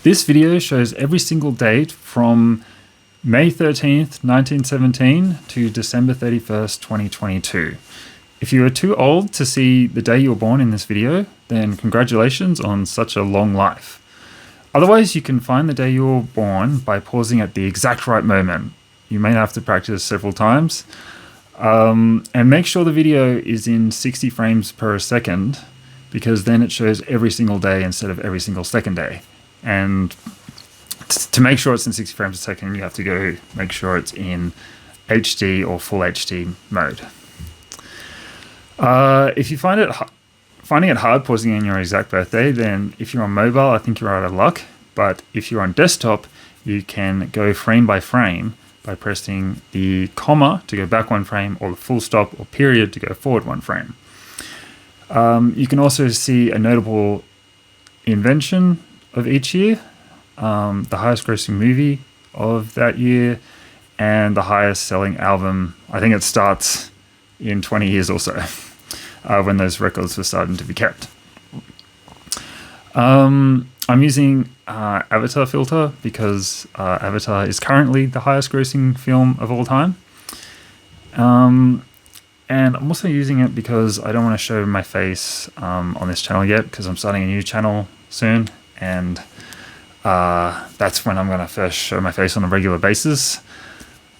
This video shows every single date from May 13th, 1917 to December 31st, 2022. If you are too old to see the day you were born in this video, then congratulations on such a long life. Otherwise, you can find the day you were born by pausing at the exact right moment. You may have to practice several times. And make sure the video is in 60 frames per second, because then it shows every single day instead of every single second day. And to make sure it's in 60 frames a second, you have to go make sure it's in HD or full HD mode. If you finding it hard pausing in your exact birthday, then if you're on mobile, I think you're out of luck. But if you're on desktop, you can go frame by frame by pressing the comma to go back one frame, or the full stop or period to go forward one frame. You can also see a notable invention of each year, the highest grossing movie of that year, and the highest selling album. I think it starts in 20 years or so, when those records were starting to be kept. I'm using Avatar filter because Avatar is currently the highest grossing film of all time. And I'm also using it because I don't want to show my face on this channel yet, because I'm starting a new channel soon, and that's when I'm going to first show my face on a regular basis.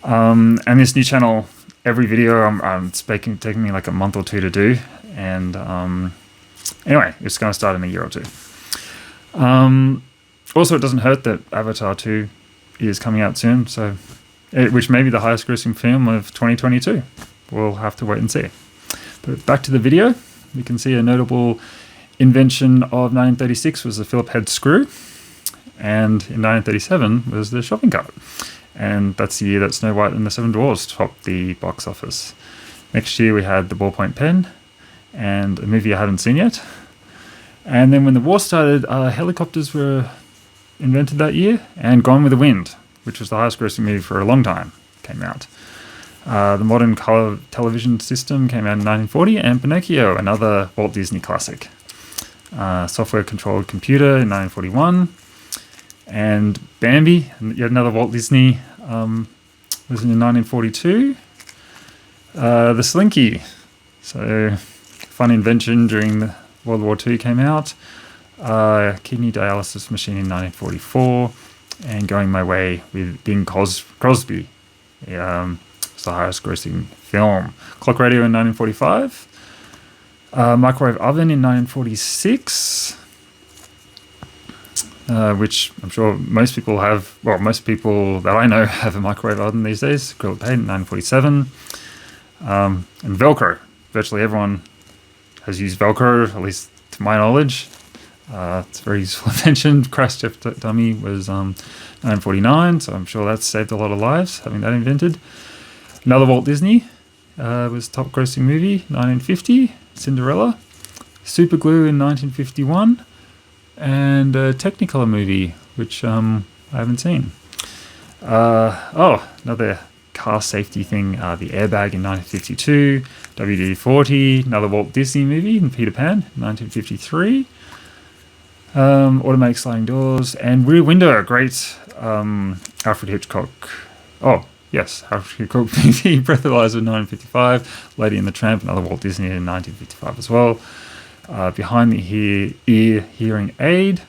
And this new channel, every video it's taking me like a month or two to do, and anyway, it's going to start in a year or two. Also, it doesn't hurt that Avatar 2 is coming out soon, which may be the highest grossing film of 2022. We'll have to wait and see. But back to the video, we can see a notable invention of 1936 was the Phillip head screw, and in 1937 was the shopping cart. And that's the year that Snow White and the Seven Dwarfs topped the box office. Next year we had the ballpoint pen, and a movie I haven't seen yet. And then when the war started, helicopters were invented that year, and Gone with the Wind, which was the highest grossing movie for a long time, came out. The modern color television system came out in 1940, and Pinocchio, another Walt Disney classic. Software-controlled computer in 1941, and Bambi, yet another Walt Disney, was in 1942. The Slinky, so fun invention during the World War II, came out. Kidney dialysis machine in 1944, and Going My Way with Bing Crosby. It's the highest grossing film. Clock radio in 1945. Microwave oven in 1946, which I'm sure most people have. Well, most people that I know have a microwave oven these days. Acrylic paint in 1947. And Velcro. Virtually everyone has used Velcro, at least to my knowledge. It's a very useful invention. Crash Test Dummy was 1949, so I'm sure that's saved a lot of lives, having that invented. Another Walt Disney was top grossing movie, 1950, Cinderella. Super Glue in 1951, and a Technicolor movie, which I haven't seen. Another car safety thing, the airbag in 1952, WD-40, another Walt Disney movie, Peter Pan, 1953. Automatic sliding doors, and Rear Window, a great Alfred Hitchcock. Alfred Hitchcock movie, Breathalyzer in 1955, Lady and the Tramp, another Walt Disney in 1955 as well. Behind the Ear Hearing Aid,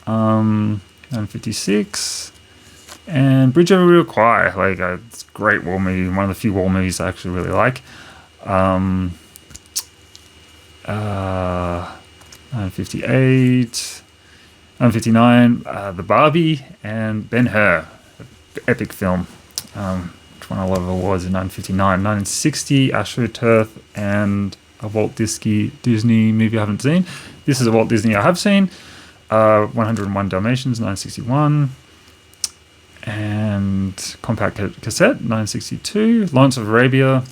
1956, and Bridge Over River Kwai, it's a great war movie, one of the few war movies I actually really like. 1958, 1959, The Barbie, and Ben-Hur, epic film, which won a lot of awards in 1959. 1960, AstroTurf, and a Walt Disney movie I haven't seen. This is a Walt Disney I have seen. 101 Dalmatians, 1961, and Compact Cassette, 1962. Lawrence of Arabia,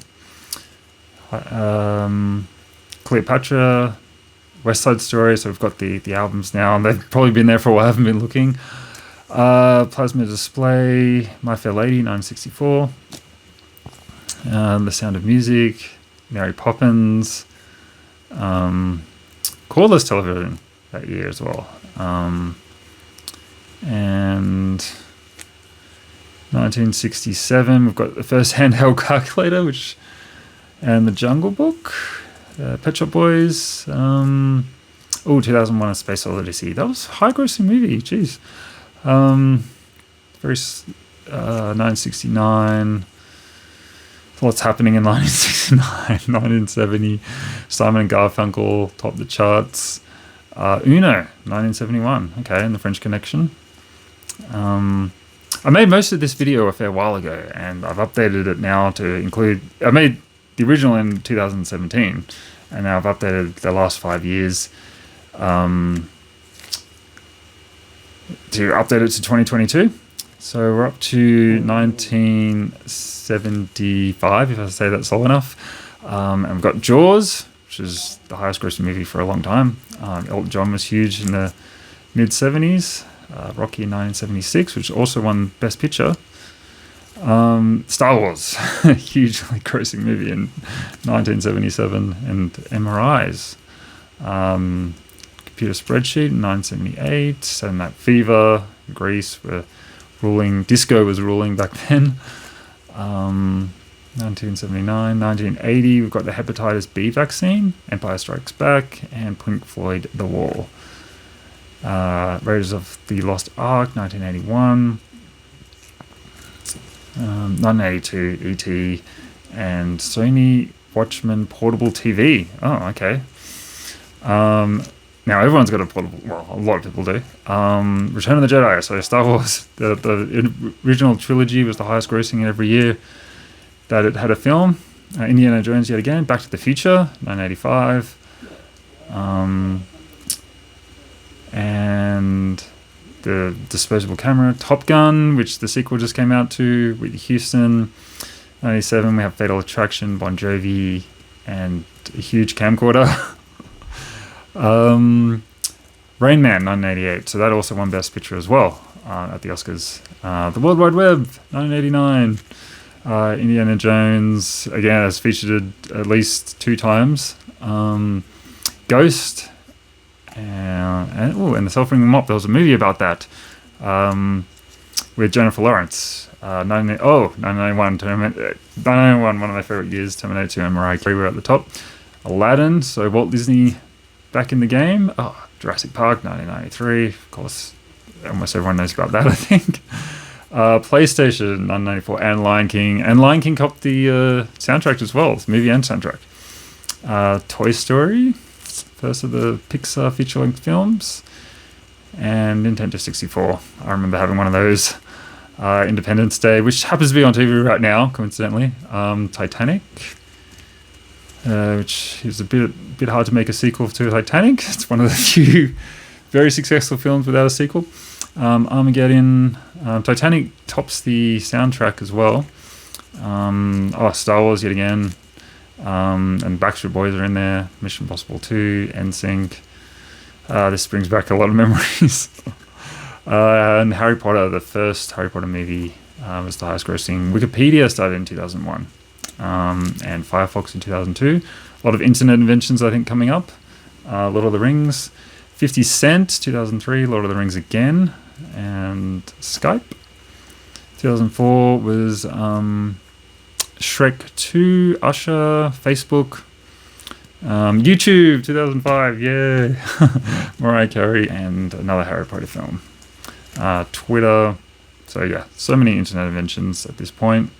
Cleopatra, West Side Story. So we've got the albums now, and they've probably been there for a while. I haven't been looking. Plasma Display, My Fair Lady, 1964. The Sound of Music, Mary Poppins. Cordless television that year as well. 1967, we've got the first handheld calculator, and The Jungle Book, Pet Shop Boys. 2001: A Space Odyssey. That was a high-grossing movie. Jeez. 1969. What's happening in 1969? 1970. Simon and Garfunkel topped the charts. Uno, 1971. Okay, and The French Connection. I made most of this video a fair while ago, and I've updated it now to include... I made the original in 2017, and now I've updated the last 5 years to update it to 2022. So we're up to 1975, if I say that slow enough. And we've got Jaws, which is the highest grossing movie for a long time. Elton John was huge in the mid-70s. Rocky in 1976, which also won Best Picture. Star Wars, hugely grossing movie in 1977. And MRIs. Computer Spreadsheet in 1978. Saturday Night Fever, Greece were ruling. Disco was ruling back then. 1979, 1980, we've got the hepatitis B vaccine, Empire Strikes Back, and Pink Floyd, The Wall. Raiders of the Lost Ark, 1981. 1982, E.T. and Sony Watchman portable TV. Oh, okay. Now everyone's got a portable. Well, a lot of people do. Return of the Jedi. So Star Wars, the original trilogy was the highest grossing every year that it had a film. Indiana Jones yet again. Back to the Future, 1985. And the disposable camera, Top Gun, which the sequel just came out to, Whitney Houston. 1997, we have Fatal Attraction, Bon Jovi, and a huge camcorder. Rain Man, 1988, so that also won Best Picture as well at the Oscars. The World Wide Web, 1989. Indiana Jones, again, has featured at least 2 times. Ghost, and The Self-Ringing Mop. There was a movie about that with Jennifer Lawrence. 1991, 1991, one of my favorite years. Terminator 2 and Mariah Carey were at the top. Aladdin, so Walt Disney back in the game. Jurassic Park, 1993. Of course, almost everyone knows about that, I think. PlayStation, 1994, and Lion King. And Lion King copped the soundtrack as well, movie and soundtrack. Toy Story, first of the Pixar feature-length films. And Nintendo 64. I remember having one of those. Independence Day, which happens to be on TV right now, coincidentally. Titanic, which is a bit hard to make a sequel to Titanic. It's one of the few very successful films without a sequel. Armageddon. Titanic tops the soundtrack as well. Star Wars yet again. And Backstreet Boys are in there. Mission Impossible 2, NSYNC. This brings back a lot of memories. And Harry Potter, the first Harry Potter movie, was the highest grossing. Wikipedia started in 2001. And Firefox in 2002. A lot of internet inventions, I think, coming up. Lord of the Rings. 50 Cent, 2003, Lord of the Rings again. And Skype. 2004 was Shrek 2, Usher, Facebook. YouTube, 2005, yay. Mariah Carey, and another Harry Potter film. Twitter. So yeah, so many internet inventions at this point.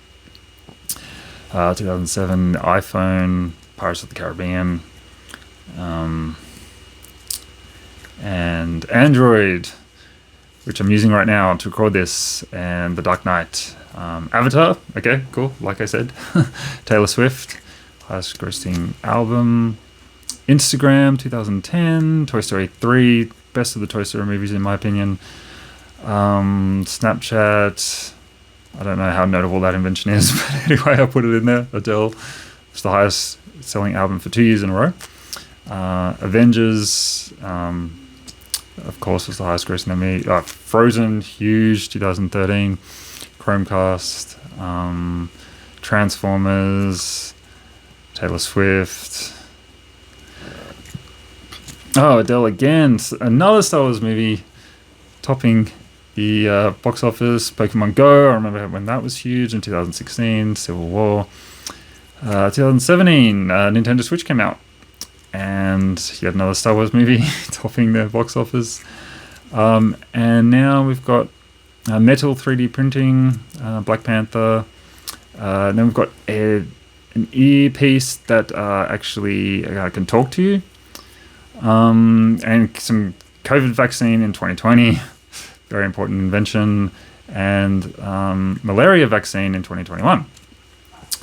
2007, iPhone, Pirates of the Caribbean, and Android, which I'm using right now to record this, and The Dark Knight. Avatar, okay, cool, like I said. Taylor Swift, highest grossing album. Instagram, 2010. Toy Story 3, best of the Toy Story movies in my opinion. Snapchat, I don't know how notable that invention is, but anyway, I put it in there. Adele, it's the highest selling album for 2 years in a row. Avengers, of course, was the highest grossing movie. Frozen, huge, 2013. Chromecast, Transformers, Taylor Swift. Adele again, another Star Wars movie, topping the box office. Pokemon Go, I remember when that was huge in 2016. Civil War. 2017, Nintendo Switch came out, and yet another Star Wars movie topping the box office. And now we've got metal 3D printing, Black Panther. Then we've got an earpiece that actually can talk to you, and some COVID vaccine in 2020, very important invention, and malaria vaccine in 2021.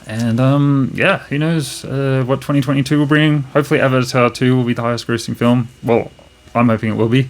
And who knows what 2022 will bring. Hopefully Avatar 2 will be the highest grossing film. Well, I'm hoping it will be.